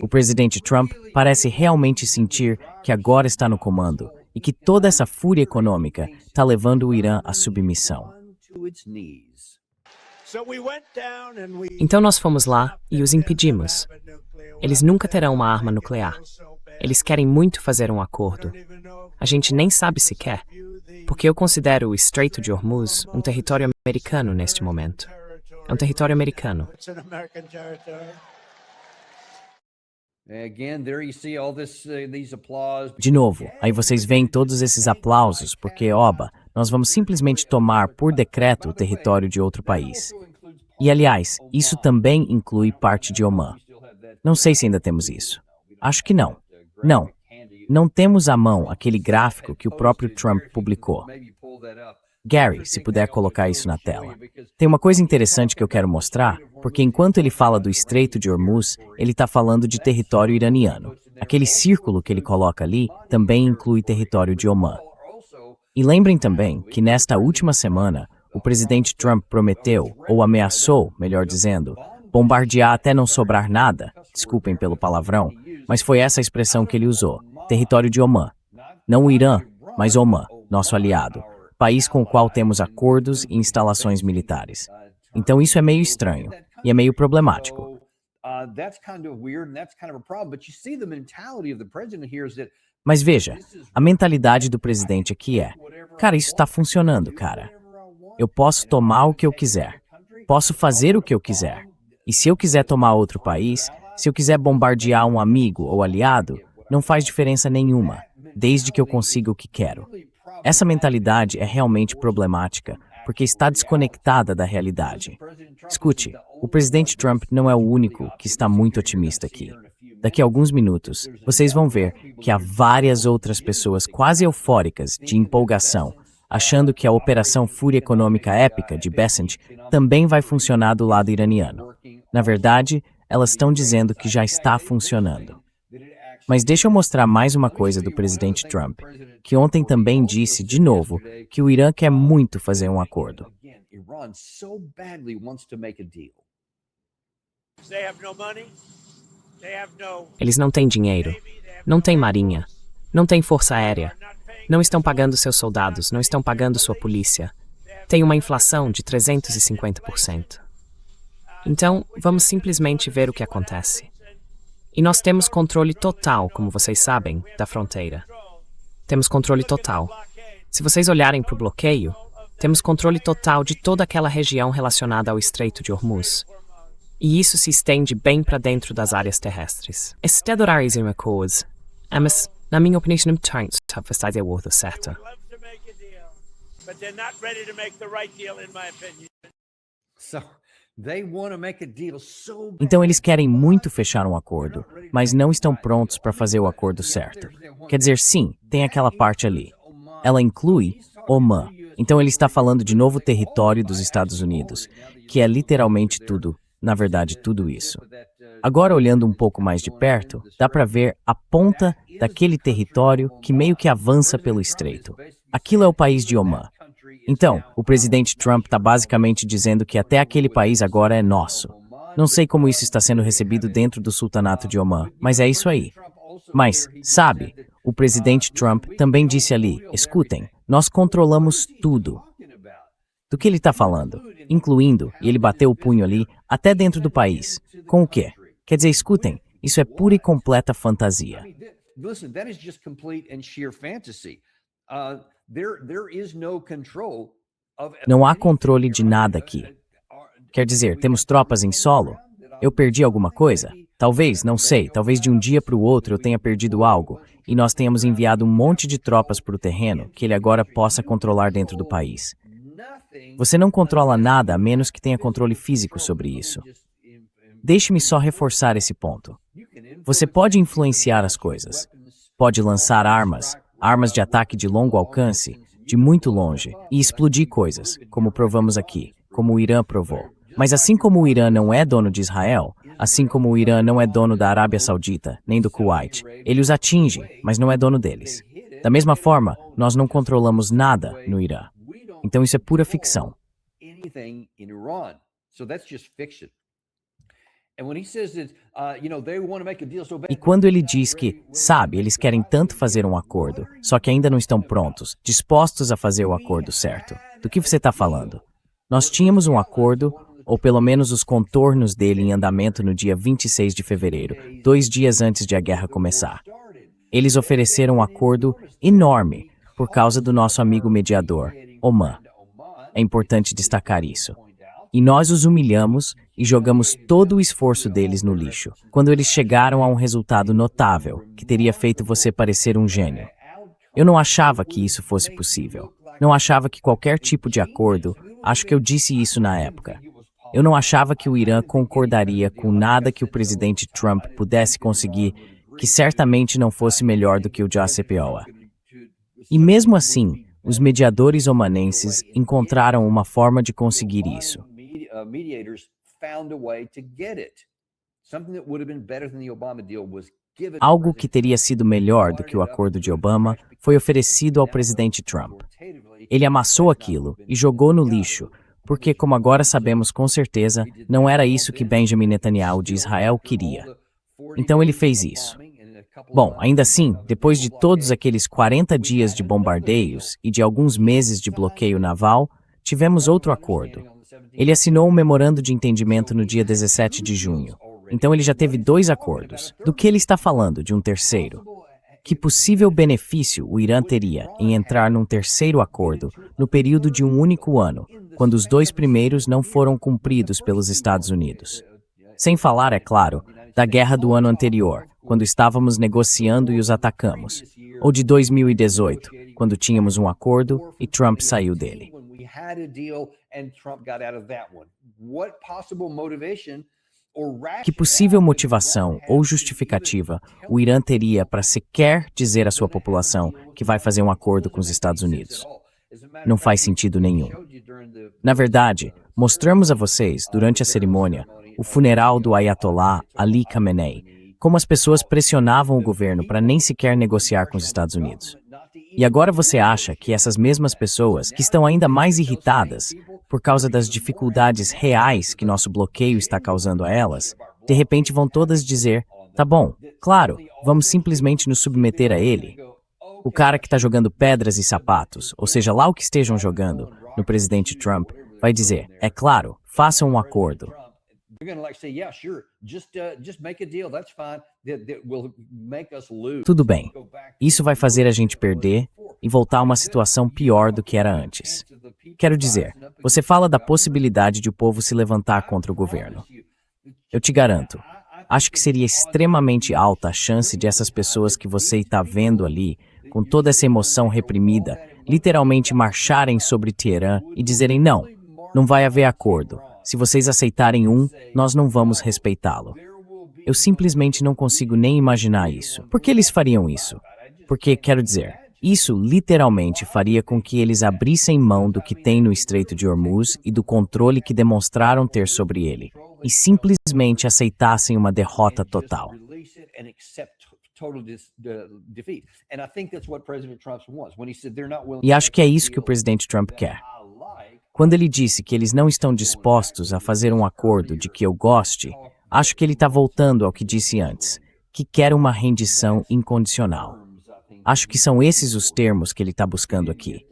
O presidente Trump parece realmente sentir que agora está no comando e que toda essa fúria econômica está levando o Irã à submissão. Então nós fomos lá e os impedimos. Eles nunca terão uma arma nuclear. Eles querem muito fazer um acordo. A gente nem sabe se quer, porque eu considero o Estreito de Hormuz um território americano neste momento. É um território americano. De novo, aí vocês veem todos esses aplausos, porque, oba, nós vamos simplesmente tomar por decreto o território de outro país. E, aliás, isso também inclui parte de Omã. Não sei se ainda temos isso. Acho que não. Não temos à mão aquele gráfico que o próprio Trump publicou. Gary, se puder colocar isso na tela. Tem uma coisa interessante que eu quero mostrar, porque enquanto ele fala do Estreito de Hormuz, ele está falando de território iraniano. Aquele círculo que ele coloca ali também inclui território de Omã. E lembrem também que nesta última semana, o presidente Trump prometeu, ou ameaçou, melhor dizendo, bombardear até não sobrar nada, desculpem pelo palavrão, mas foi essa a expressão que ele usou, território de Omã. Não o Irã, mas Omã, nosso aliado, país com o qual temos acordos e instalações militares. Então isso é meio estranho, e é meio problemático. Mas veja, a mentalidade do presidente aqui é, cara, isso está funcionando, cara. Eu posso tomar o que eu quiser, posso fazer o que eu quiser. E se eu quiser tomar outro país, se eu quiser bombardear um amigo ou aliado, não faz diferença nenhuma, desde que eu consiga o que quero. Essa mentalidade é realmente problemática, porque está desconectada da realidade. Escute, o presidente Trump não é o único que está muito otimista aqui. Daqui a alguns minutos, vocês vão ver que há várias outras pessoas quase eufóricas de empolgação, achando que a Operação Fúria Econômica Épica de Bessent também vai funcionar do lado iraniano. Na verdade, elas estão dizendo que já está funcionando. Mas deixa eu mostrar mais uma coisa do presidente Trump, que ontem também disse, de novo, que o Irã quer muito fazer um acordo. Eles não têm dinheiro, não têm marinha, não têm força aérea, não estão pagando seus soldados, não estão pagando sua polícia. Tem uma inflação de 350%. Então, vamos simplesmente ver o que acontece. E nós temos controle total, como vocês sabem, da fronteira. Temos controle total. Se vocês olharem para o bloqueio, temos controle total de toda aquela região relacionada ao Estreito de Hormuz. E isso se estende bem para dentro das áreas terrestres. Estes horários em acordos, mas, na minha opinião, não tem que fazer o certo. Então eles querem muito fechar um acordo, mas não estão prontos para fazer o acordo certo. Quer dizer, sim, tem aquela parte ali. Ela inclui Omã. Então ele está falando de novo território dos Estados Unidos, que é literalmente tudo, na verdade, tudo isso. Agora, olhando um pouco mais de perto, dá para ver a ponta daquele território que meio que avança pelo estreito. Aquilo é o país de Omã. Então, o presidente Trump está basicamente dizendo que até aquele país agora é nosso. Não sei como isso está sendo recebido dentro do sultanato de Omã, mas é isso aí. Mas, sabe, o presidente Trump também disse ali, escutem, nós controlamos tudo. Do que ele está falando? Incluindo, e ele bateu o punho ali, até dentro do país. Com o quê? Quer dizer, escutem, isso é pura e completa fantasia. Não há controle de nada aqui. Quer dizer, temos tropas em solo? Eu perdi alguma coisa? Talvez, não sei, talvez de um dia para o outro eu tenha perdido algo, e nós tenhamos enviado um monte de tropas para o terreno que ele agora possa controlar dentro do país. Você não controla nada a menos que tenha controle físico sobre isso. Deixe-me só reforçar esse ponto. Você pode influenciar as coisas. Pode lançar armas de ataque de longo alcance, de muito longe, e explodir coisas, como provamos aqui, como o Irã provou. Mas assim como o Irã não é dono de Israel, assim como o Irã não é dono da Arábia Saudita, nem do Kuwait, ele os atinge, mas não é dono deles. Da mesma forma, nós não controlamos nada no Irã. Então isso é pura ficção. E quando ele diz que, sabe, eles querem tanto fazer um acordo, só que ainda não estão prontos, dispostos a fazer o acordo certo, do que você está falando? Nós tínhamos um acordo, ou pelo menos os contornos dele em andamento no dia 26 de fevereiro, 2 dias antes de a guerra começar. Eles ofereceram um acordo enorme por causa do nosso amigo mediador, Oman. É importante destacar isso. E nós os humilhamos e jogamos todo o esforço deles no lixo, quando eles chegaram a um resultado notável, que teria feito você parecer um gênio. Eu não achava que isso fosse possível. Não achava que qualquer tipo de acordo, acho que eu disse isso na época. Eu não achava que o Irã concordaria com nada que o presidente Trump pudesse conseguir, que certamente não fosse melhor do que o JCPOA. E mesmo assim, os mediadores omanenses encontraram uma forma de conseguir isso. Algo que teria sido melhor do que o acordo de Obama foi oferecido ao presidente Trump. Ele amassou aquilo e jogou no lixo, porque, como agora sabemos com certeza, não era isso que Benjamin Netanyahu de Israel queria. Então ele fez isso. Bom, ainda assim, depois de todos aqueles 40 dias de bombardeios e de alguns meses de bloqueio naval, tivemos outro acordo. Ele assinou um memorando de entendimento no dia 17 de junho. Então ele já teve 2 acordos. Do que ele está falando de um terceiro? Que possível benefício o Irã teria em entrar num terceiro acordo no período de um único ano, quando os 2 primeiros não foram cumpridos pelos Estados Unidos? Sem falar, é claro, da guerra do ano anterior, quando estávamos negociando e os atacamos, ou de 2018, quando tínhamos um acordo e Trump saiu dele. Que possível motivação ou justificativa o Irã teria para sequer dizer à sua população que vai fazer um acordo com os Estados Unidos? Não faz sentido nenhum. Na verdade, mostramos a vocês, durante a cerimônia, o funeral do Ayatollah Ali Khamenei, como as pessoas pressionavam o governo para nem sequer negociar com os Estados Unidos. E agora você acha que essas mesmas pessoas, que estão ainda mais irritadas por causa das dificuldades reais que nosso bloqueio está causando a elas, de repente vão todas dizer, tá bom, claro, vamos simplesmente nos submeter a ele. O cara que está jogando pedras e sapatos, ou seja lá o que estejam jogando, no presidente Trump, vai dizer, é claro, façam um acordo. Tudo bem. Isso vai fazer a gente perder e voltar a uma situação pior do que era antes. Quero dizer, você fala da possibilidade de o povo se levantar contra o governo. Eu te garanto, acho que seria extremamente alta a chance de essas pessoas que você está vendo ali, com toda essa emoção reprimida, literalmente marcharem sobre Teherã e dizerem não, não vai haver acordo. Se vocês aceitarem nós não vamos respeitá-lo. Eu simplesmente não consigo nem imaginar isso. Por que eles fariam isso? Porque, quero dizer, isso literalmente faria com que eles abrissem mão do que tem no Estreito de Hormuz e do controle que demonstraram ter sobre ele, e simplesmente aceitassem uma derrota total. E acho que é isso que o presidente Trump quer. Quando ele disse que eles não estão dispostos a fazer um acordo de que eu goste, acho que ele está voltando ao que disse antes, que quer uma rendição incondicional. Acho que são esses os termos que ele está buscando aqui.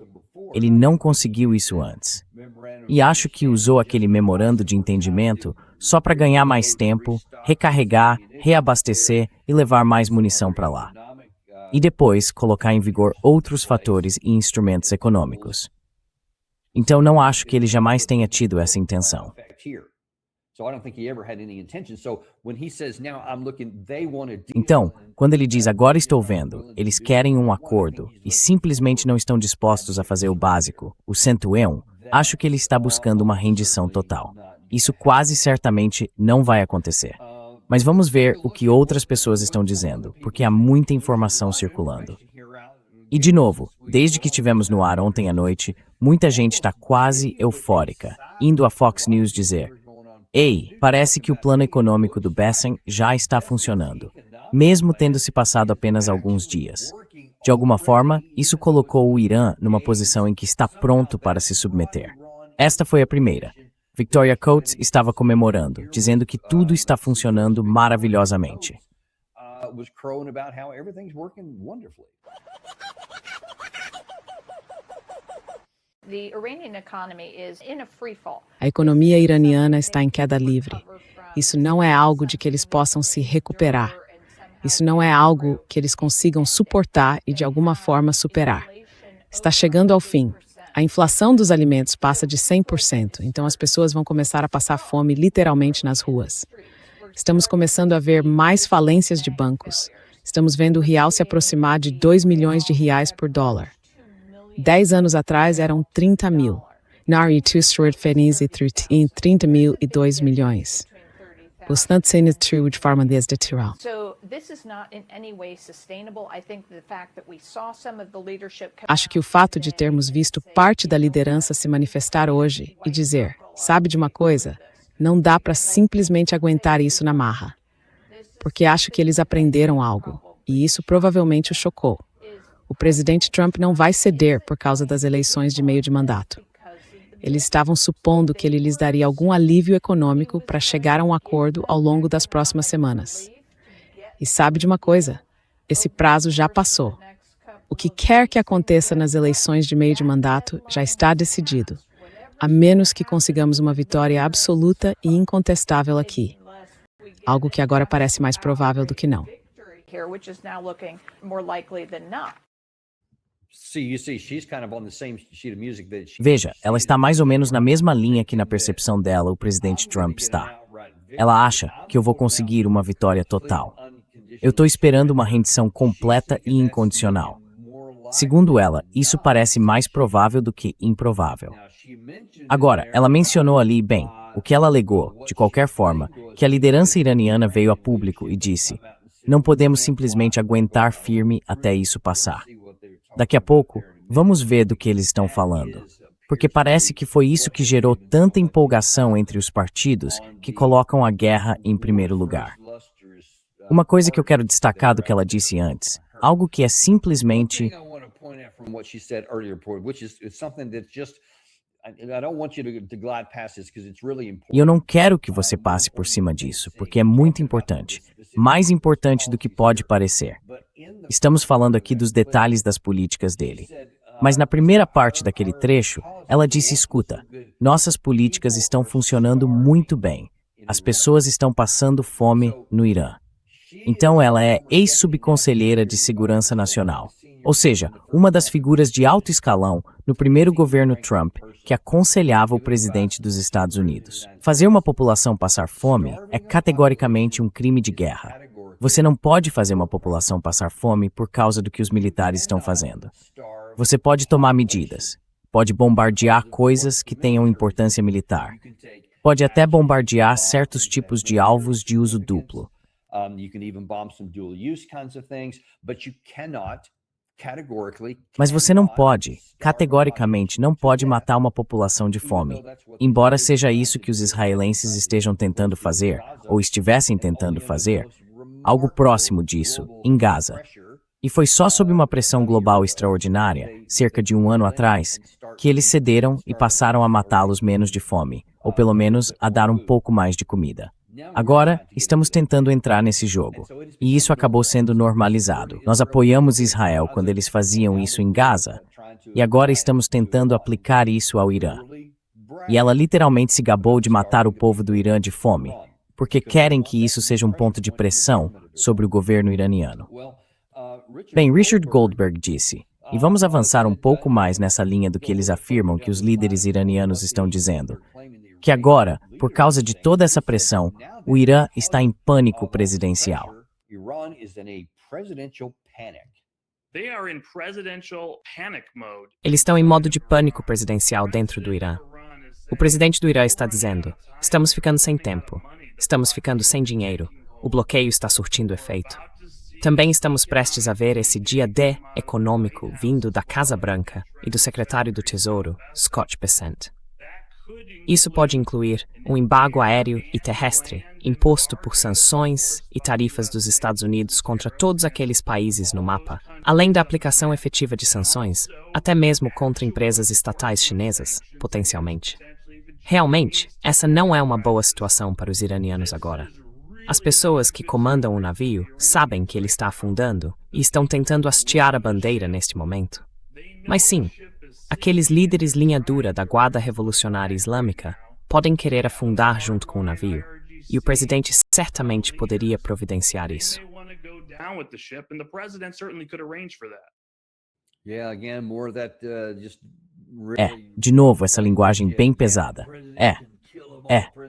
Ele não conseguiu isso antes. E acho que usou aquele memorando de entendimento só para ganhar mais tempo, recarregar, reabastecer e levar mais munição para lá. E depois colocar em vigor outros fatores e instrumentos econômicos. Então não acho que ele jamais tenha tido essa intenção. Então, quando ele diz agora estou vendo, eles querem um acordo e simplesmente não estão dispostos a fazer o básico, o 101, acho que ele está buscando uma rendição total. Isso quase certamente não vai acontecer. Mas vamos ver o que outras pessoas estão dizendo, porque há muita informação circulando. E de novo, desde que tivemos no ar ontem à noite, muita gente está quase eufórica, indo a Fox News dizer: ei, parece que o plano econômico do Bessem já está funcionando, mesmo tendo se passado apenas alguns dias. De alguma forma, isso colocou o Irã numa posição em que está pronto para se submeter. Esta foi a primeira. Victoria Coates estava comemorando, dizendo que tudo está funcionando maravilhosamente. Was crowing about how everything's working wonderfully. A economia iraniana está em queda livre. Isso não é algo de que eles possam se recuperar. Isso não é algo que eles consigam suportar e de alguma forma superar. Está chegando ao fim. A inflação dos alimentos passa de 100%, então as pessoas vão começar a passar fome literalmente nas ruas. Estamos começando a ver mais falências de bancos. Estamos vendo o real se aproximar de 2 milhões de reais por dólar. 10 anos atrás eram 30 mil. Nari Tussurat Feniz em 30 mil e 2 milhões. Bastante sendo true de forma desde Tirol. Acho que o fato de termos visto parte da liderança se manifestar hoje e dizer, sabe de uma coisa? Não dá para simplesmente aguentar isso na marra. Porque acho que eles aprenderam algo, e isso provavelmente o chocou. O presidente Trump não vai ceder por causa das eleições de meio de mandato. Eles estavam supondo que ele lhes daria algum alívio econômico para chegar a um acordo ao longo das próximas semanas. E sabe de uma coisa? Esse prazo já passou. O que quer que aconteça nas eleições de meio de mandato já está decidido, a menos que consigamos uma vitória absoluta e incontestável aqui. Algo que agora parece mais provável do que não. Veja, ela está mais ou menos na mesma linha que na percepção dela o presidente Trump está. Ela acha que eu vou conseguir uma vitória total. Eu estou esperando uma rendição completa e incondicional. Segundo ela, isso parece mais provável do que improvável. Agora, ela mencionou ali, bem, o que ela alegou, de qualquer forma, que a liderança iraniana veio a público e disse: não podemos simplesmente aguentar firme até isso passar. Daqui a pouco, vamos ver do que eles estão falando. Porque parece que foi isso que gerou tanta empolgação entre os partidos que colocam a guerra em primeiro lugar. Uma coisa que eu quero destacar do que ela disse antes, algo que é simplesmente... E eu não quero que você passe por cima disso, porque é muito importante. Mais importante do que pode parecer. Estamos falando aqui dos detalhes das políticas dele. Mas na primeira parte daquele trecho, ela disse, escuta, nossas políticas estão funcionando muito bem. As pessoas estão passando fome no Irã. Então ela é ex-subconselheira de Segurança Nacional. Ou seja, uma das figuras de alto escalão no primeiro governo Trump que aconselhava o presidente dos Estados Unidos. Fazer uma população passar fome é categoricamente um crime de guerra. Você não pode fazer uma população passar fome por causa do que os militares estão fazendo. Você pode tomar medidas. Pode bombardear coisas que tenham importância militar. Pode até bombardear certos tipos de alvos de uso duplo. Mas você não pode, categoricamente, não pode matar uma população de fome, embora seja isso que os israelenses estejam tentando fazer, ou estivessem tentando fazer, algo próximo disso, em Gaza. E foi só sob uma pressão global extraordinária, cerca de um ano atrás, que eles cederam e passaram a matá-los menos de fome, ou pelo menos a dar um pouco mais de comida. Agora, estamos tentando entrar nesse jogo, e isso acabou sendo normalizado. Nós apoiamos Israel quando eles faziam isso em Gaza, e agora estamos tentando aplicar isso ao Irã. E ela literalmente se gabou de matar o povo do Irã de fome, porque querem que isso seja um ponto de pressão sobre o governo iraniano. Bem, Richard Goldberg disse, e vamos avançar um pouco mais nessa linha do que eles afirmam que os líderes iranianos estão dizendo, que agora, por causa de toda essa pressão, o Irã está em pânico presidencial. Eles estão em modo de pânico presidencial dentro do Irã. O presidente do Irã está dizendo, estamos ficando sem tempo, estamos ficando sem dinheiro, o bloqueio está surtindo efeito. Também estamos prestes a ver esse dia D econômico vindo da Casa Branca e do secretário do Tesouro, Scott Bessent. Isso pode incluir um embargo aéreo e terrestre imposto por sanções e tarifas dos Estados Unidos contra todos aqueles países no mapa, além da aplicação efetiva de sanções, até mesmo contra empresas estatais chinesas, potencialmente. Realmente, essa não é uma boa situação para os iranianos agora. As pessoas que comandam o navio sabem que ele está afundando e estão tentando hastear a bandeira neste momento. Mas sim, aqueles líderes linha dura da Guarda Revolucionária Islâmica podem querer afundar junto com o navio, e o presidente certamente poderia providenciar isso. Yeah, again, more of that just De novo, essa linguagem bem pesada.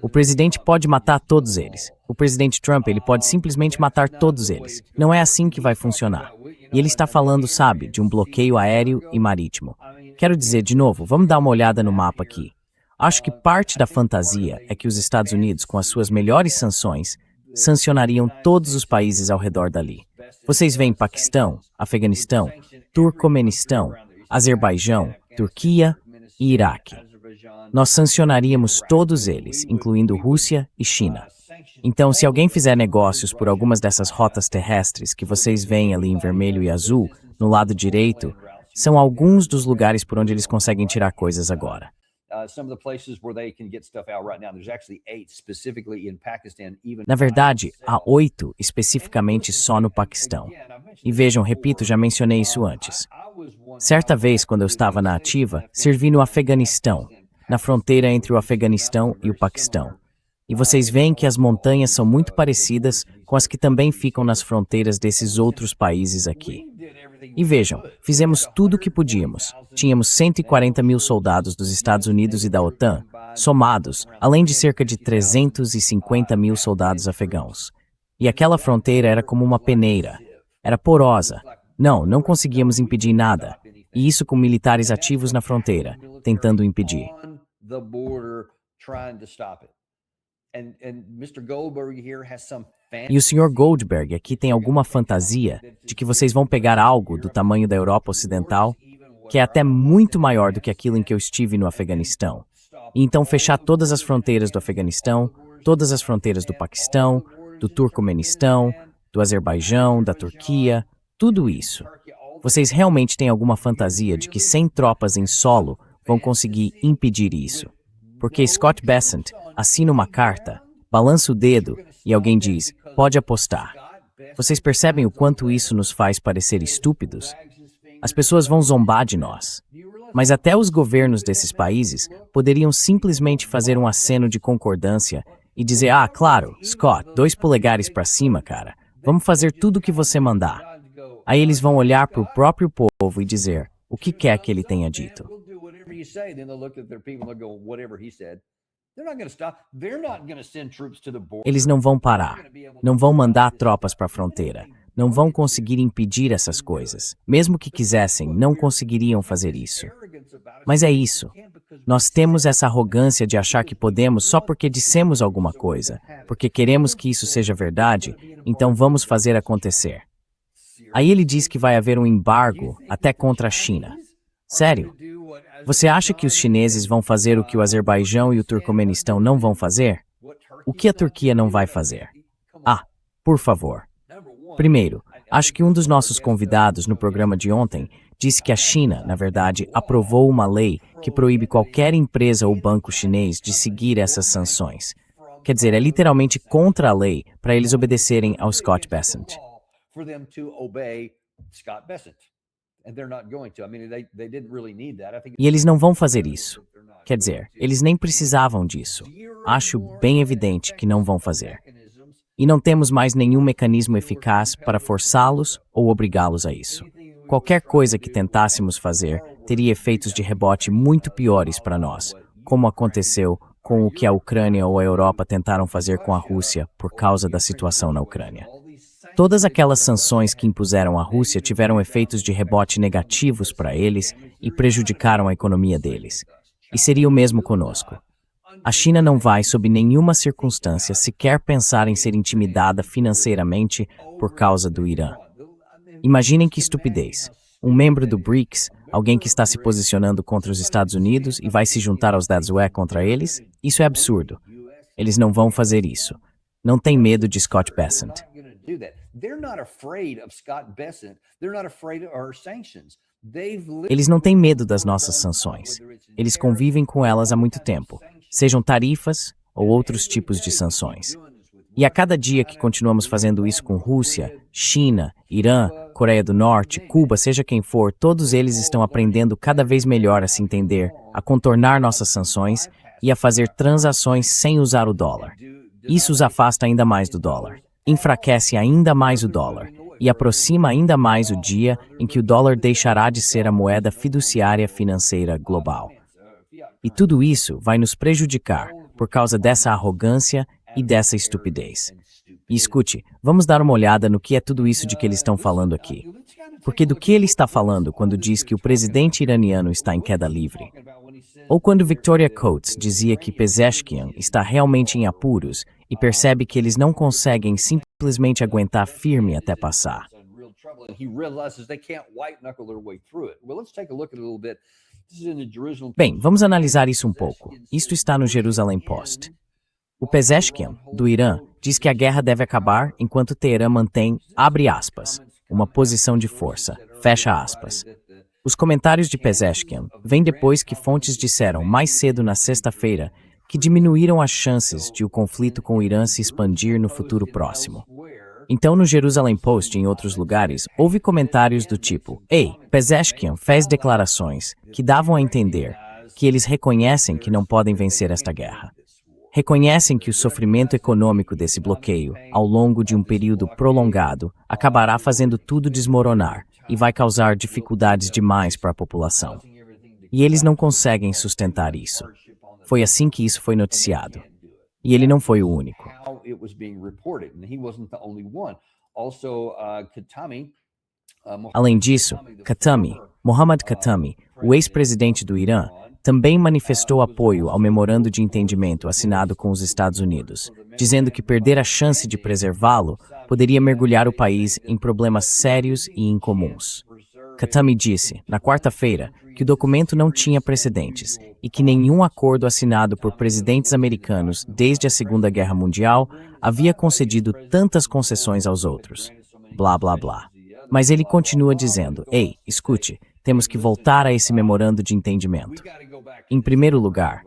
O presidente pode matar todos eles. O presidente Trump, ele pode simplesmente matar todos eles. Não é assim que vai funcionar. E ele está falando, sabe, de um bloqueio aéreo e marítimo. Quero dizer, de novo, vamos dar uma olhada no mapa aqui. Acho que parte da fantasia é que os Estados Unidos, com as suas melhores sanções, sancionariam todos os países ao redor dali. Vocês veem Paquistão, Afeganistão, Turcomenistão, Azerbaijão, Turquia e Iraque. Nós sancionaríamos todos eles, incluindo Rússia e China. Então, se alguém fizer negócios por algumas dessas rotas terrestres que vocês veem ali em vermelho e azul, no lado direito, são alguns dos lugares por onde eles conseguem tirar coisas agora. Na verdade, há 8 especificamente só no Paquistão. E vejam, repito, já mencionei isso antes. Certa vez, quando eu estava na ativa, servi no Afeganistão, na fronteira entre o Afeganistão e o Paquistão. E vocês veem que as montanhas são muito parecidas com as que também ficam nas fronteiras desses outros países aqui. E vejam, fizemos tudo o que podíamos. Tínhamos 140 mil soldados dos Estados Unidos e da OTAN, somados, além de cerca de 350 mil soldados afegãos. E aquela fronteira era como uma peneira. Era porosa. Não conseguíamos impedir nada. E isso com militares ativos na fronteira, tentando impedir. E o Sr. Goldberg aqui tem alguma fantasia de que vocês vão pegar algo do tamanho da Europa Ocidental, que é até muito maior do que aquilo em que eu estive no Afeganistão, e então fechar todas as fronteiras do Afeganistão, todas as fronteiras do Paquistão, do Turcomenistão, do Azerbaijão, da Turquia, tudo isso. Vocês realmente têm alguma fantasia de que 100 tropas em solo vão conseguir impedir isso? Porque Scott Bessent assina uma carta, balança o dedo e alguém diz, pode apostar. Vocês percebem o quanto isso nos faz parecer estúpidos? As pessoas vão zombar de nós. Mas até os governos desses países poderiam simplesmente fazer um aceno de concordância e dizer, claro, Scott, 2 polegares para cima, cara. Vamos fazer tudo o que você mandar. Aí eles vão olhar para o próprio povo e dizer o que quer que ele tenha dito. Eles não vão parar, não vão mandar tropas para a fronteira, não vão conseguir impedir essas coisas. Mesmo que quisessem, não conseguiriam fazer isso. Mas é isso. Nós temos essa arrogância de achar que podemos só porque dissemos alguma coisa, porque queremos que isso seja verdade, então vamos fazer acontecer. Aí ele diz que vai haver um embargo até contra a China. Sério? Você acha que os chineses vão fazer o que o Azerbaijão e o Turcomenistão não vão fazer? O que a Turquia não vai fazer? Por favor. Primeiro, acho que um dos nossos convidados no programa de ontem disse que a China, na verdade, aprovou uma lei que proíbe qualquer empresa ou banco chinês de seguir essas sanções. Quer dizer, é literalmente contra a lei para eles obedecerem ao Scott Bessent. E eles não vão fazer isso. Quer dizer, eles nem precisavam disso. Acho bem evidente que não vão fazer. E não temos mais nenhum mecanismo eficaz para forçá-los ou obrigá-los a isso. Qualquer coisa que tentássemos fazer teria efeitos de rebote muito piores para nós, como aconteceu com o que a Ucrânia ou a Europa tentaram fazer com a Rússia por causa da situação na Ucrânia. Todas aquelas sanções que impuseram à Rússia tiveram efeitos de rebote negativos para eles e prejudicaram a economia deles. E seria o mesmo conosco. A China não vai, sob nenhuma circunstância, sequer pensar em ser intimidada financeiramente por causa do Irã. Imaginem que estupidez. Um membro do BRICS, alguém que está se posicionando contra os Estados Unidos e vai se juntar aos DADZUE contra eles? Isso é absurdo. Eles não vão fazer isso. Não tem medo de Scott Bessent. They're not afraid of Scott Bessent. They're not afraid of our sanctions. Eles não têm medo das nossas sanções. Eles convivem com elas há muito tempo, sejam tarifas ou outros tipos de sanções. E a cada dia que continuamos fazendo isso com Rússia, China, Irã, Coreia do Norte, Cuba, seja quem for, todos eles estão aprendendo cada vez melhor a se entender, a contornar nossas sanções e a fazer transações sem usar o dólar. Isso os afasta ainda mais do dólar, enfraquece ainda mais o dólar e aproxima ainda mais o dia em que o dólar deixará de ser a moeda fiduciária financeira global. E tudo isso vai nos prejudicar por causa dessa arrogância e dessa estupidez. E escute, vamos dar uma olhada no que é tudo isso de que eles estão falando aqui. Porque do que ele está falando quando diz que o presidente iraniano está em queda livre? Ou quando Victoria Coates dizia que Pezeshkian está realmente em apuros e percebe que eles não conseguem simplesmente aguentar firme até passar? Bem, vamos analisar isso um pouco. Isto está no Jerusalem Post. O Pezeshkian, do Irã, diz que a guerra deve acabar enquanto Teherã mantém, abre aspas, uma posição de força, fecha aspas. Os comentários de Pezeshkian vêm depois que fontes disseram mais cedo na sexta-feira que diminuíram as chances de o conflito com o Irã se expandir no futuro próximo. Então, no Jerusalem Post e em outros lugares, houve comentários do tipo: Ei, Pezeshkian fez declarações que davam a entender que eles reconhecem que não podem vencer esta guerra. Reconhecem que o sofrimento econômico desse bloqueio, ao longo de um período prolongado, acabará fazendo tudo desmoronar e vai causar dificuldades demais para a população. E eles não conseguem sustentar isso. Foi assim que isso foi noticiado. E ele não foi o único. Além disso, Mohammad Khatami, o ex-presidente do Irã, também manifestou apoio ao memorando de entendimento assinado com os Estados Unidos, dizendo que perder a chance de preservá-lo poderia mergulhar o país em problemas sérios e incomuns. Khatami disse, na quarta-feira, que o documento não tinha precedentes e que nenhum acordo assinado por presidentes americanos desde a Segunda Guerra Mundial havia concedido tantas concessões aos outros. Blá, blá, blá. Mas ele continua dizendo, ei, escute, temos que voltar a esse memorando de entendimento. Em primeiro lugar,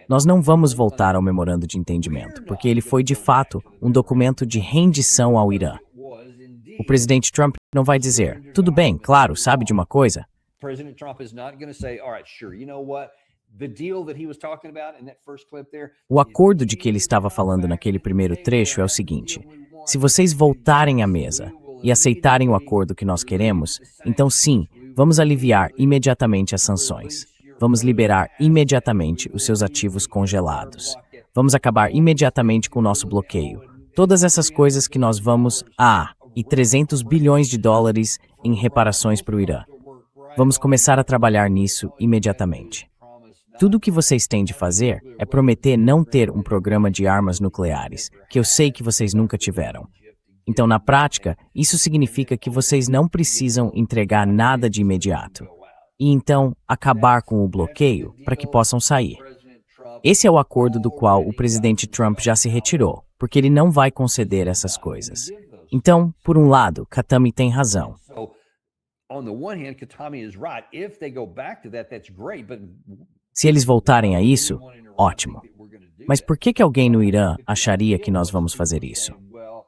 nós não vamos voltar ao memorando de entendimento, porque ele foi, de fato, um documento de rendição ao Irã. O presidente Trump não vai dizer, tudo bem, claro, sabe de uma coisa? O acordo de que ele estava falando naquele primeiro trecho é o seguinte: se vocês voltarem à mesa e aceitarem o acordo que nós queremos, então sim, vamos aliviar imediatamente as sanções. Vamos liberar imediatamente os seus ativos congelados. Vamos acabar imediatamente com o nosso bloqueio. Todas essas coisas que nós vamos... e 300 bilhões de dólares em reparações para o Irã. Vamos começar a trabalhar nisso imediatamente. Tudo o que vocês têm de fazer é prometer não ter um programa de armas nucleares, que eu sei que vocês nunca tiveram. Então, na prática, isso significa que vocês não precisam entregar nada de imediato. E então, acabar com o bloqueio para que possam sair. Esse é o acordo do qual o presidente Trump já se retirou, porque ele não vai conceder essas coisas. Então, por um lado, Khatami tem razão. Se eles voltarem a isso, ótimo. Mas por que alguém no Irã acharia que nós vamos fazer isso?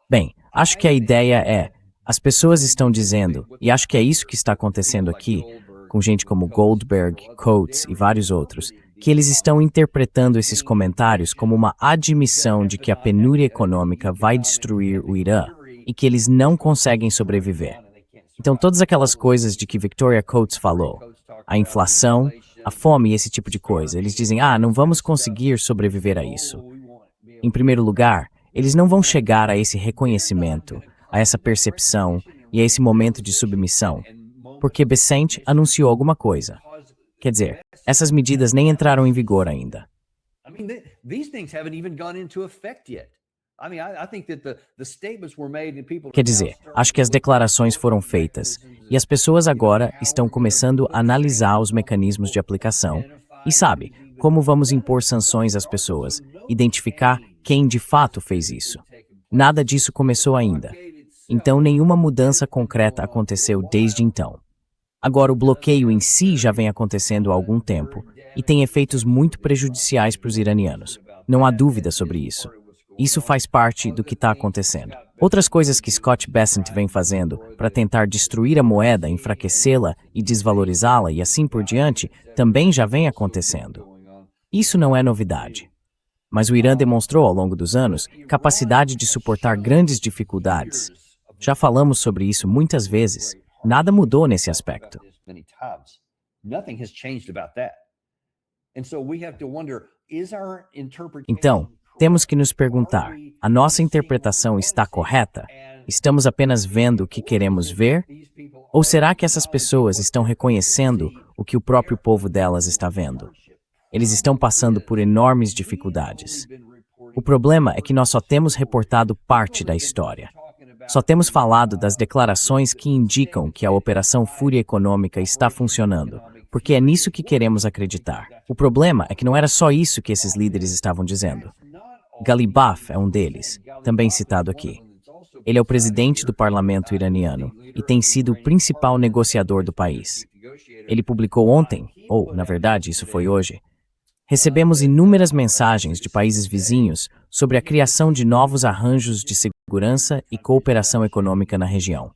Bem, acho que a ideia é, as pessoas estão dizendo, e acho que é isso que está acontecendo aqui, com gente como Goldberg, Coates e vários outros, que eles estão interpretando esses comentários como uma admissão de que a penúria econômica vai destruir o Irã e que eles não conseguem sobreviver. Então, todas aquelas coisas de que Victoria Coates falou, a inflação, a fome e esse tipo de coisa, eles dizem, não vamos conseguir sobreviver a isso. Em primeiro lugar, eles não vão chegar a esse reconhecimento, a essa percepção e a esse momento de submissão, porque Bessent anunciou alguma coisa. Quer dizer, essas medidas nem entraram em vigor ainda. Quer dizer, acho que as declarações foram feitas e as pessoas agora estão começando a analisar os mecanismos de aplicação e, sabe, como vamos impor sanções às pessoas, identificar quem de fato fez isso. Nada disso começou ainda. Então, nenhuma mudança concreta aconteceu desde então. Agora, o bloqueio em si já vem acontecendo há algum tempo e tem efeitos muito prejudiciais para os iranianos. Não há dúvida sobre isso. Isso faz parte do que está acontecendo. Outras coisas que Scott Bessent vem fazendo para tentar destruir a moeda, enfraquecê-la e desvalorizá-la e assim por diante, também já vem acontecendo. Isso não é novidade. Mas o Irã demonstrou ao longo dos anos capacidade de suportar grandes dificuldades. Já falamos sobre isso muitas vezes. Nada mudou nesse aspecto. Então, temos que nos perguntar, a nossa interpretação está correta? Estamos apenas vendo o que queremos ver? Ou será que essas pessoas estão reconhecendo o que o próprio povo delas está vendo? Eles estão passando por enormes dificuldades. O problema é que nós só temos reportado parte da história. Só temos falado das declarações que indicam que a Operação Fúria Econômica está funcionando, porque é nisso que queremos acreditar. O problema é que não era só isso que esses líderes estavam dizendo. Ghalibaf é um deles, também citado aqui. Ele é o presidente do parlamento iraniano e tem sido o principal negociador do país. Ele publicou ontem, ou, na verdade, isso foi hoje. Recebemos inúmeras mensagens de países vizinhos sobre a criação de novos arranjos de segurança e cooperação econômica na região.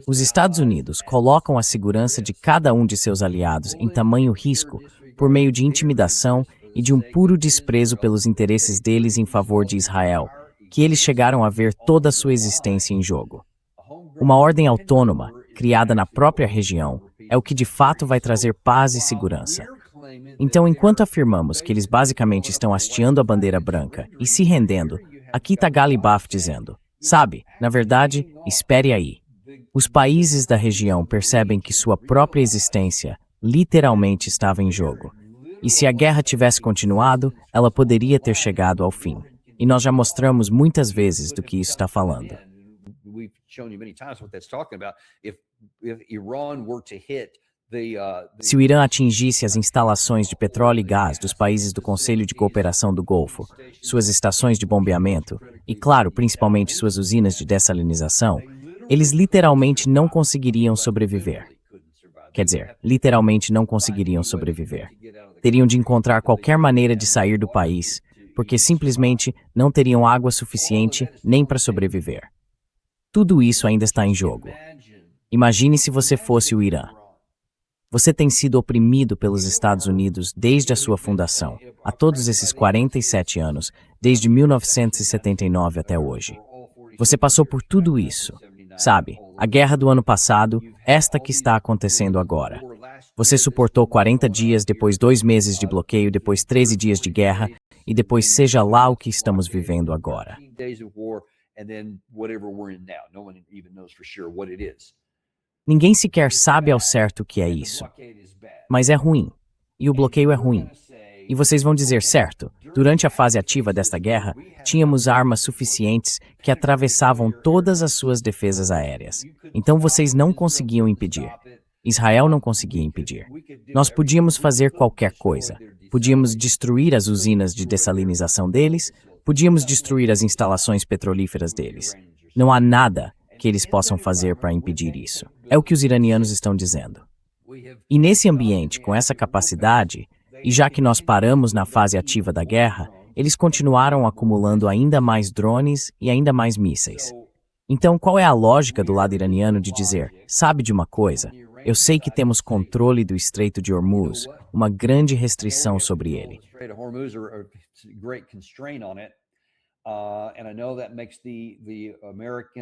Os Estados Unidos colocam a segurança de cada um de seus aliados em tamanho risco por meio de intimidação e de um puro desprezo pelos interesses deles em favor de Israel, que eles chegaram a ver toda a sua existência em jogo. Uma ordem autônoma, criada na própria região, é o que de fato vai trazer paz e segurança. Então, enquanto afirmamos que eles basicamente estão hasteando a bandeira branca e se rendendo, aqui está Ghalibaf dizendo, sabe, na verdade, espere aí. Os países da região percebem que sua própria existência literalmente estava em jogo. E se a guerra tivesse continuado, ela poderia ter chegado ao fim. E nós já mostramos muitas vezes do que isso está falando. Se o Irã atingisse as instalações de petróleo e gás dos países do Conselho de Cooperação do Golfo, suas estações de bombeamento e, claro, principalmente suas usinas de dessalinização, eles literalmente não conseguiriam sobreviver. Quer dizer, literalmente não conseguiriam sobreviver. Teriam de encontrar qualquer maneira de sair do país, porque simplesmente não teriam água suficiente nem para sobreviver. Tudo isso ainda está em jogo. Imagine se você fosse o Irã. Você tem sido oprimido pelos Estados Unidos desde a sua fundação, há todos esses 47 anos, desde 1979 até hoje. Você passou por tudo isso, sabe? A guerra do ano passado, esta que está acontecendo agora. Você suportou 40 dias, depois 2 meses de bloqueio, depois 13 dias de guerra, e depois seja lá o que estamos vivendo agora. Ninguém sequer sabe ao certo o que é isso. Mas é ruim. E o bloqueio é ruim. E vocês vão dizer, certo, durante a fase ativa desta guerra, tínhamos armas suficientes que atravessavam todas as suas defesas aéreas. Então vocês não conseguiam impedir. Israel não conseguia impedir. Nós podíamos fazer qualquer coisa. Podíamos destruir as usinas de dessalinização deles, podíamos destruir as instalações petrolíferas deles. Não há nada que eles possam fazer para impedir isso. É o que os iranianos estão dizendo. E nesse ambiente, com essa capacidade, e já que nós paramos na fase ativa da guerra, eles continuaram acumulando ainda mais drones e ainda mais mísseis. Então, qual é a lógica do lado iraniano de dizer, sabe de uma coisa? Eu sei que temos controle do Estreito de Hormuz, uma grande restrição sobre ele.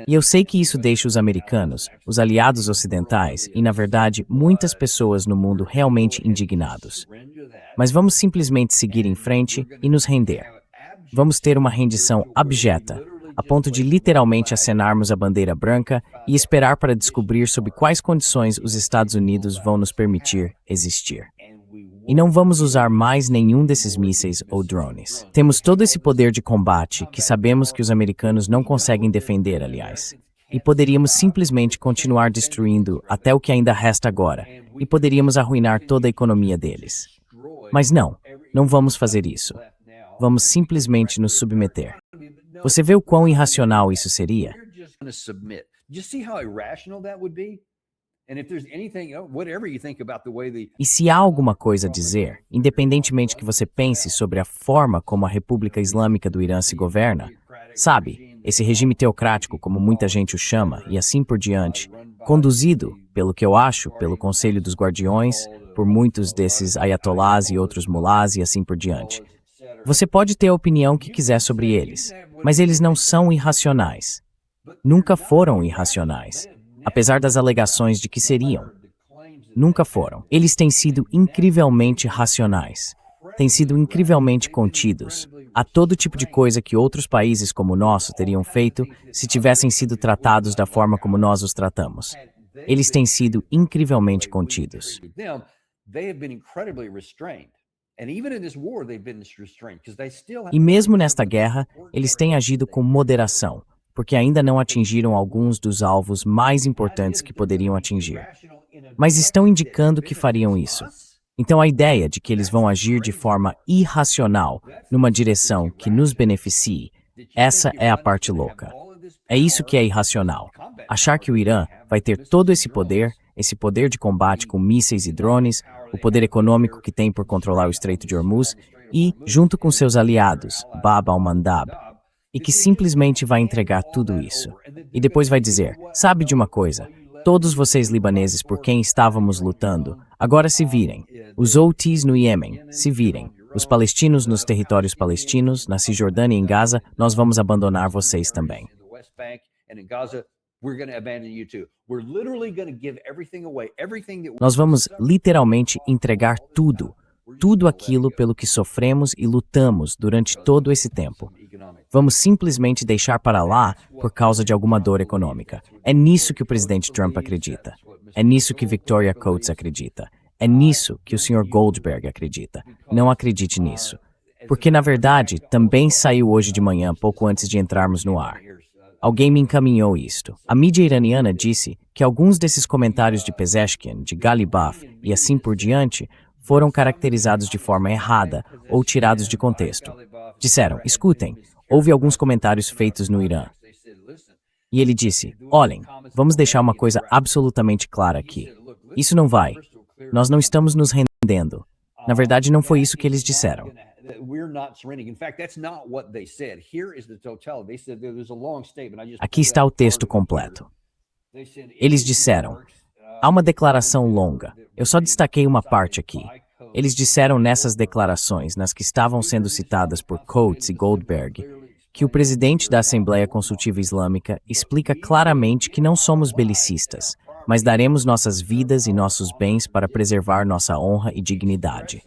E eu sei que isso deixa os americanos, os aliados ocidentais e, na verdade, muitas pessoas no mundo realmente indignados. Mas vamos simplesmente seguir em frente e nos render. Vamos ter uma rendição abjeta, a ponto de literalmente acenarmos a bandeira branca e esperar para descobrir sob quais condições os Estados Unidos vão nos permitir existir. E não vamos usar mais nenhum desses mísseis ou drones. Temos todo esse poder de combate que sabemos que os americanos não conseguem defender, aliás. E poderíamos simplesmente continuar destruindo até o que ainda resta agora, e poderíamos arruinar toda a economia deles. Mas não vamos fazer isso. Vamos simplesmente nos submeter. Você vê o quão irracional isso seria? We're just going to submit. Do you see how irrational that would be? And if there's anything, whatever you think about the way the E se há alguma coisa a dizer, independentemente que você pense sobre a forma como a República Islâmica do Irã se governa, sabe, esse regime teocrático, como muita gente o chama, e assim por diante, conduzido, pelo que eu acho, pelo Conselho dos Guardiões, por muitos desses ayatolás e outros mulás e assim por diante. Você pode ter a opinião que quiser sobre eles, mas eles não são irracionais. Nunca foram irracionais, apesar das alegações de que seriam. Nunca foram. Eles têm sido incrivelmente racionais. Têm sido incrivelmente contidos. Há todo tipo de coisa que outros países como o nosso teriam feito se tivessem sido tratados da forma como nós os tratamos. Eles têm sido incrivelmente contidos. them, they have been incredibly restrained. And even in this war, they've been restrained because they still have E mesmo nesta guerra, eles têm agido com moderação, porque ainda não atingiram alguns dos alvos mais importantes que poderiam atingir. Mas estão indicando que fariam isso. Então a ideia de que eles vão agir de forma irracional numa direção que nos beneficie, essa é a parte louca. É isso que é irracional. Achar que o Irã vai ter todo esse poder de combate com mísseis e drones, o poder econômico que tem por controlar o Estreito de Hormuz e, junto com seus aliados, Bab al-Mandab, e que simplesmente vai entregar tudo isso. E depois vai dizer, sabe de uma coisa, todos vocês libaneses por quem estávamos lutando, agora se virem. Os Houthis no Iêmen, se virem. Os palestinos nos territórios palestinos, na Cisjordânia e em Gaza, nós vamos abandonar vocês também. in the West Bank and in Gaza, we're going to abandon you too. We're literally going to give everything away, everything that Nós vamos literalmente entregar tudo, tudo aquilo pelo que sofremos e lutamos durante todo esse tempo. Vamos simplesmente deixar para lá por causa de alguma dor econômica. É nisso que o presidente Trump acredita. É nisso que Victoria Coates acredita. É nisso que o Sr. Goldberg acredita. Não acredite nisso. Porque, na verdade, também saiu hoje de manhã, pouco antes de entrarmos no ar. Alguém me encaminhou isto. A mídia iraniana disse que alguns desses comentários de Pezeshkian, de Galibaf e assim por diante foram caracterizados de forma errada ou tirados de contexto. Disseram, escutem, houve alguns comentários feitos no Irã. E ele disse, olhem, vamos deixar uma coisa absolutamente clara aqui. Isso não vai. Nós não estamos nos rendendo. Na verdade, não foi isso que eles disseram. we're not surrendering. In fact, that's not what they said. Here is the totality. They said there's a long statement. I just Aqui está o texto completo. They said, Eles disseram, há uma declaração longa. Eu só destaquei uma parte aqui. Eles disseram nessas declarações, nas que estavam sendo citadas por Coates e Goldberg, que o presidente da Assembleia Consultiva Islâmica explica claramente que não somos belicistas, mas daremos nossas vidas e nossos bens para preservar nossa honra e dignidade.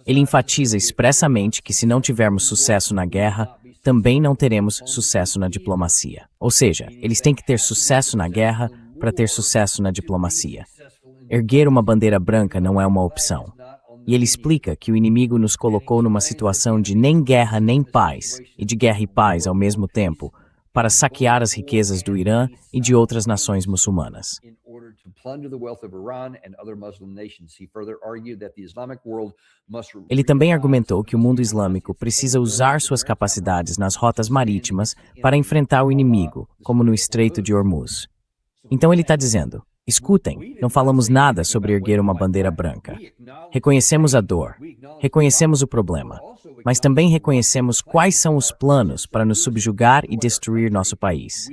Ele enfatiza expressamente que se não tivermos sucesso na guerra, também não teremos sucesso na diplomacia. Ou seja, eles têm que ter sucesso na guerra para ter sucesso na diplomacia. Erguer uma bandeira branca não é uma opção. E ele explica que o inimigo nos colocou numa situação de nem guerra nem paz, e de guerra e paz ao mesmo tempo, para saquear as riquezas do Irã e de outras nações muçulmanas. in order to plunder the wealth of Iran and other Muslim nations. He further argued that the Islamic world must Ele também argumentou que o mundo islâmico precisa usar suas capacidades nas rotas marítimas para enfrentar o inimigo, como no Estreito de Hormuz. Então ele está dizendo, escutem, não falamos nada sobre erguer uma bandeira branca. Reconhecemos a dor, reconhecemos o problema, mas também reconhecemos quais são os planos para nos subjugar e destruir nosso país.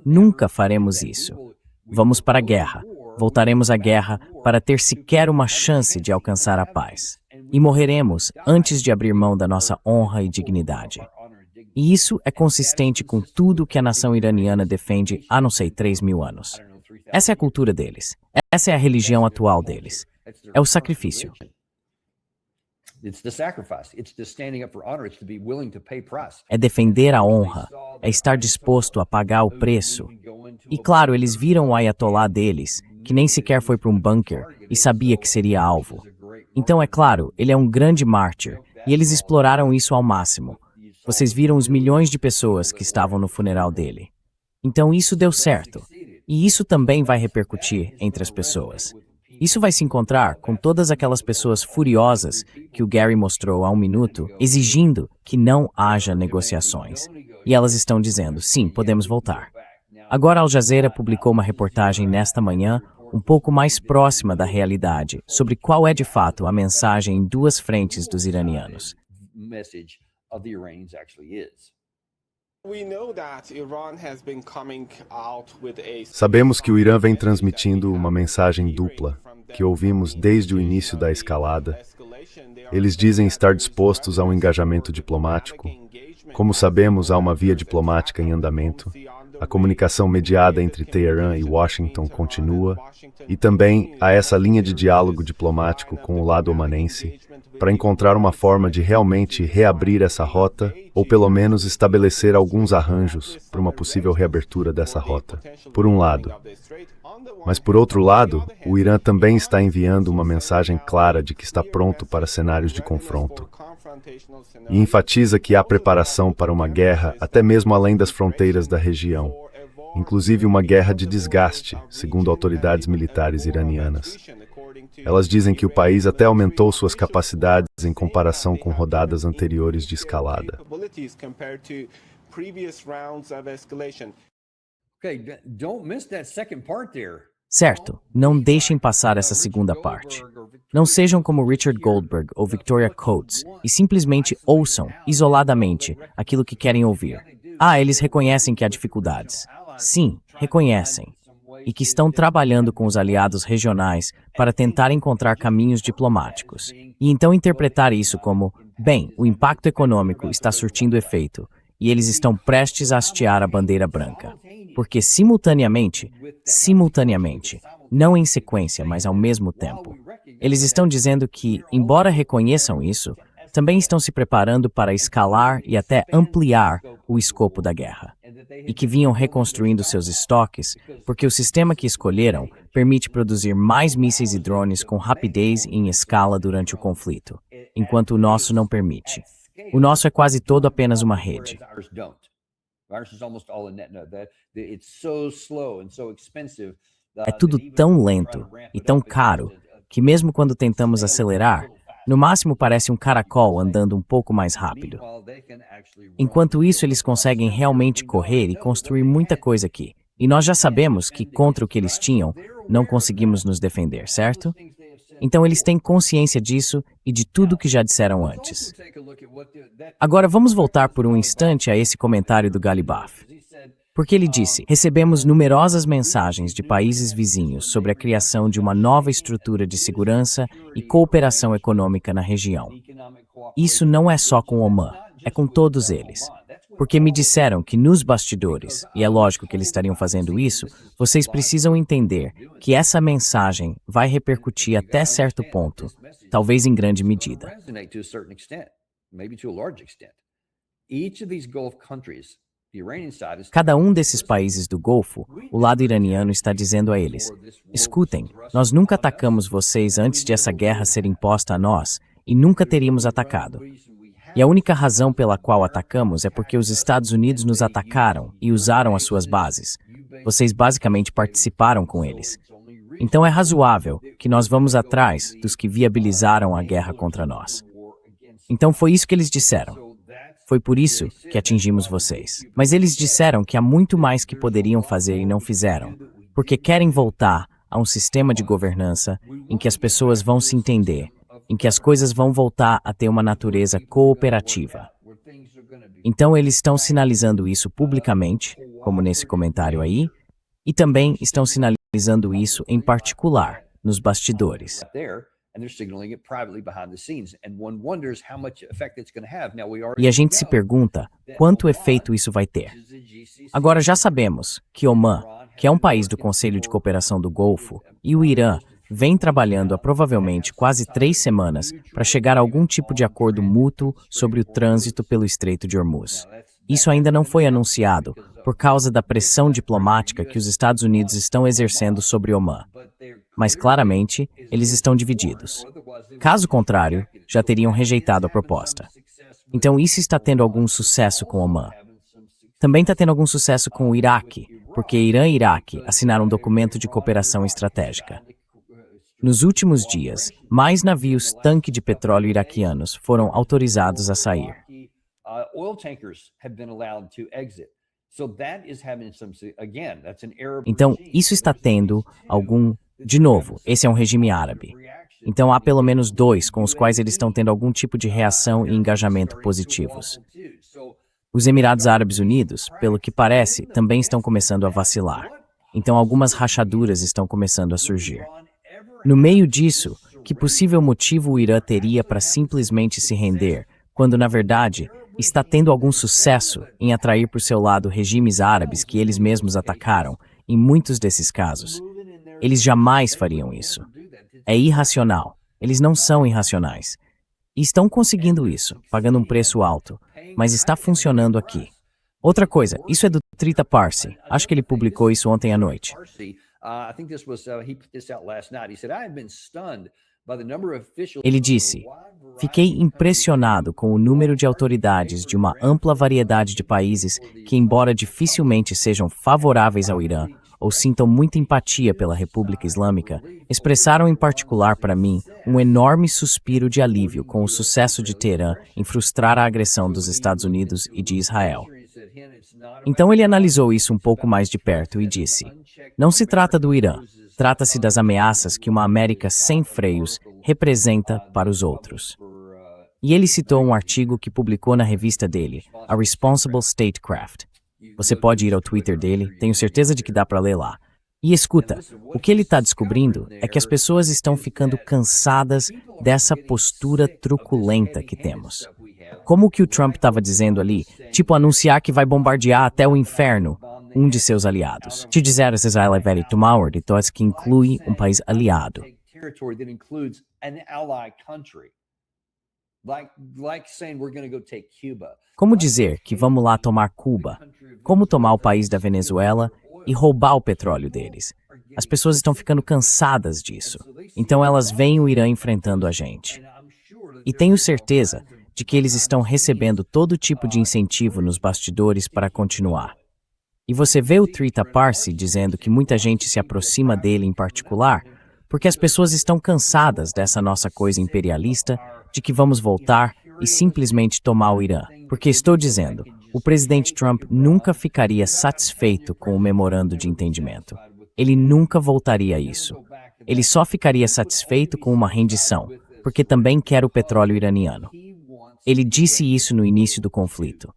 Nunca faremos isso. Vamos para a guerra. Voltaremos à guerra para ter sequer uma chance de alcançar a paz. E morreremos antes de abrir mão da nossa honra e dignidade. E isso é consistente com tudo que a nação iraniana defende há, não sei, 3.000 anos. Essa é a cultura deles. Essa é a religião atual deles. É o sacrifício. It's the sacrifice. It's the standing up for honor. It's to be willing to pay price. É defender a honra. É estar disposto a pagar o preço. E claro, eles viram o ayatolá deles, que nem sequer foi para um bunker e sabia que seria alvo. Então, é claro, ele é um grande mártir, e eles exploraram isso ao máximo. Vocês viram os milhões de pessoas que estavam no funeral dele. Então, isso deu certo. E isso também vai repercutir entre as pessoas. Isso vai se encontrar com todas aquelas pessoas furiosas que o Gary mostrou há um minuto, exigindo que não haja negociações. E elas estão dizendo, sim, podemos voltar. Agora Al Jazeera publicou uma reportagem nesta manhã, um pouco mais próxima da realidade, sobre qual é de fato a mensagem em duas frentes dos iranianos. Sabemos que o Irã vem transmitindo uma mensagem dupla, que ouvimos desde o início da escalada. Eles dizem estar dispostos a um engajamento diplomático. Como sabemos, há uma via diplomática em andamento. A comunicação mediada entre Teherã e Washington continua, e também há essa linha de diálogo diplomático com o lado omanense, para encontrar uma forma de realmente reabrir essa rota, ou pelo menos estabelecer alguns arranjos para uma possível reabertura dessa rota, por um lado. Mas por outro lado, o Irã também está enviando uma mensagem clara de que está pronto para cenários de confronto. E enfatiza que há preparação para uma guerra até mesmo além das fronteiras da região, inclusive uma guerra de desgaste, segundo autoridades militares iranianas. Elas dizem que o país até aumentou suas capacidades em comparação com rodadas anteriores de escalada. Certo, não deixem passar essa segunda parte. Não sejam como Richard Goldberg ou Victoria Coates e simplesmente ouçam, isoladamente, aquilo que querem ouvir. Eles reconhecem que há dificuldades. Sim, reconhecem. E que estão trabalhando com os aliados regionais para tentar encontrar caminhos diplomáticos. E então interpretar isso como, bem, o impacto econômico está surtindo efeito e eles estão prestes a hastear a bandeira branca. Porque simultaneamente, não em sequência, mas ao mesmo tempo, eles estão dizendo que, embora reconheçam isso, também estão se preparando para escalar e até ampliar o escopo da guerra. E que vinham reconstruindo seus estoques, porque o sistema que escolheram permite produzir mais mísseis e drones com rapidez e em escala durante o conflito, enquanto o nosso não permite. O nosso é quase todo apenas uma rede. É tudo tão lento e tão caro que mesmo quando tentamos acelerar, no máximo parece um caracol andando um pouco mais rápido. Enquanto isso, eles conseguem realmente correr e construir muita coisa aqui. E nós já sabemos que contra o que eles tinham, não conseguimos nos defender, certo? Então eles têm consciência disso e de tudo que já disseram antes. Agora vamos voltar por um instante a esse comentário do Ghalibaf. Porque ele disse, recebemos numerosas mensagens de países vizinhos sobre a criação de uma nova estrutura de segurança e cooperação econômica na região. Isso não é só com Oman, é com todos eles. Porque me disseram que nos bastidores, e é lógico que eles estariam fazendo isso, vocês precisam entender que essa mensagem vai repercutir até certo ponto, talvez em grande medida. Cada um desses países do Golfo, o lado iraniano está dizendo a eles, escutem, nós nunca atacamos vocês antes de essa guerra ser imposta a nós e nunca teríamos atacado. E a única razão pela qual atacamos é porque os Estados Unidos nos atacaram e usaram as suas bases. Vocês basicamente participaram com eles. Então é razoável que nós vamos atrás dos que viabilizaram a guerra contra nós. Então foi isso que eles disseram. Foi por isso que atingimos vocês. Mas eles disseram que há muito mais que poderiam fazer e não fizeram, porque querem voltar a um sistema de governança em que as pessoas vão se entender, em que as coisas vão voltar a ter uma natureza cooperativa. Então eles estão sinalizando isso publicamente, como nesse comentário aí, e também estão sinalizando isso em particular nos bastidores. E a gente se pergunta quanto efeito isso vai ter. Agora já sabemos que Oman, que é um país do Conselho de Cooperação do Golfo, e o Irã vêm trabalhando há provavelmente quase 3 semanas para chegar a algum tipo de acordo mútuo sobre o trânsito pelo Estreito de Hormuz. Isso ainda não foi anunciado por causa da pressão diplomática que os Estados Unidos estão exercendo sobre Oman. Mas claramente, eles estão divididos. Caso contrário, já teriam rejeitado a proposta. Então isso está tendo algum sucesso com Oman. Também está tendo algum sucesso com o Iraque, porque Irã e Iraque assinaram um documento de cooperação estratégica. Nos últimos dias, mais navios tanque de petróleo iraquianos foram autorizados a sair. oil tankers have been allowed to exit. So that is having some, again, that's an Arab Então, regime. isso está tendo algum. De novo, esse é um regime árabe. Então, há pelo menos dois com os quais eles estão tendo algum tipo de reação e engajamento positivos. Os Emirados Árabes Unidos, pelo que parece, também estão começando a vacilar. Então, algumas rachaduras estão começando a surgir. No meio disso, que possível motivo o Irã teria para simplesmente se render, quando, na verdade, está tendo algum sucesso em atrair por seu lado regimes árabes que eles mesmos atacaram, em muitos desses casos? Eles jamais fariam isso. É irracional. Eles não são irracionais. E estão conseguindo isso, pagando um preço alto, mas está funcionando aqui. Outra coisa, isso é do Trita Parsi. Acho que ele publicou isso ontem à noite. Ele disse: fiquei impressionado com o número de autoridades de uma ampla variedade de países que, embora dificilmente sejam favoráveis ao Irã ou sintam muita empatia pela República Islâmica, expressaram em particular para mim um enorme suspiro de alívio com o sucesso de Teherã em frustrar a agressão dos Estados Unidos e de Israel. Então ele analisou isso um pouco mais de perto e disse: não se trata do Irã, trata-se das ameaças que uma América sem freios representa para os outros. E ele citou um artigo que publicou na revista dele, A Responsible Statecraft. Você pode ir ao Twitter dele, tenho certeza de que dá para ler lá. E escuta, o que ele está descobrindo é que as pessoas estão ficando cansadas dessa postura truculenta que temos. Como o que o Trump estava dizendo ali, tipo anunciar que vai bombardear até o inferno um de seus aliados. Te dizer que Israel é very tomorrow, então que inclui um país aliado. Como dizer que vamos lá tomar Cuba? Como tomar o país da Venezuela e roubar o petróleo deles? As pessoas estão ficando cansadas disso. Então elas veem o Irã enfrentando a gente. E tenho certeza de que eles estão recebendo todo tipo de incentivo nos bastidores para continuar. E você vê o Trita Parsi dizendo que muita gente se aproxima dele em particular porque as pessoas estão cansadas dessa nossa coisa imperialista de que vamos voltar e simplesmente tomar o Irã. Porque estou dizendo, o presidente Trump nunca ficaria satisfeito com o memorando de entendimento. Ele nunca voltaria a isso. Ele só ficaria satisfeito com uma rendição, porque também quer o petróleo iraniano. Ele disse isso no início do conflito.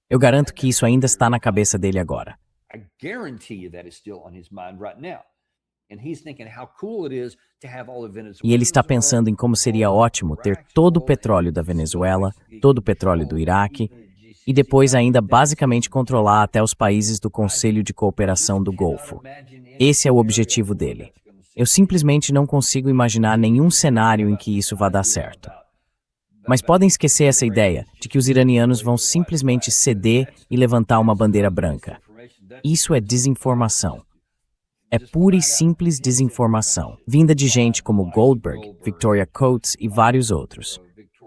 Eu garanto que isso ainda está na cabeça dele agora. E ele está pensando em como seria ótimo ter todo o petróleo da Venezuela, todo o petróleo do Iraque, e depois ainda basicamente controlar até os países do Conselho de Cooperação do Golfo. Esse é o objetivo dele. Eu simplesmente não consigo imaginar nenhum cenário em que isso vá dar certo. Mas podem esquecer essa ideia de que os iranianos vão simplesmente ceder e levantar uma bandeira branca. Isso é desinformação. É pura e simples desinformação, vinda de gente como Goldberg, Victoria Coates e vários outros.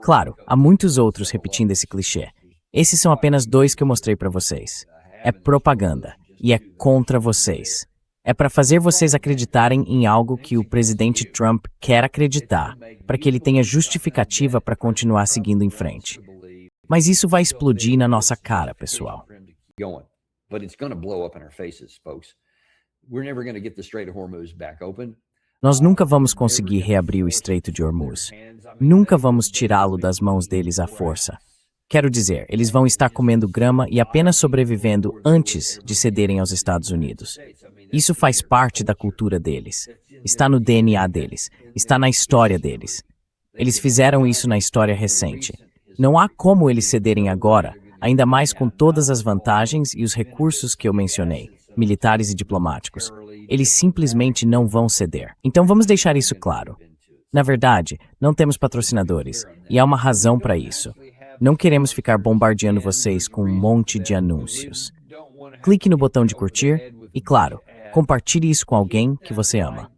Claro, há muitos outros repetindo esse clichê. Esses são apenas dois que eu mostrei para vocês. É propaganda, e é contra vocês. É para fazer vocês acreditarem em algo que o presidente Trump quer acreditar, para que ele tenha justificativa para continuar seguindo em frente. Mas isso vai explodir na nossa cara, pessoal. Nós nunca vamos conseguir reabrir o Estreito de Hormuz. Nunca vamos tirá-lo das mãos deles à força. Quero dizer, eles vão estar comendo grama e apenas sobrevivendo antes de cederem aos Estados Unidos. Isso faz parte da cultura deles. Está no DNA deles. Está na história deles. Eles fizeram isso na história recente. Não há como eles cederem agora, ainda mais com todas as vantagens e os recursos que eu mencionei, militares e diplomáticos. Eles simplesmente não vão ceder. Então vamos deixar isso claro. Na verdade, não temos patrocinadores, e há uma razão para isso. Não queremos ficar bombardeando vocês com um monte de anúncios. Clique no botão de curtir e, claro, compartilhe isso com alguém que você ama.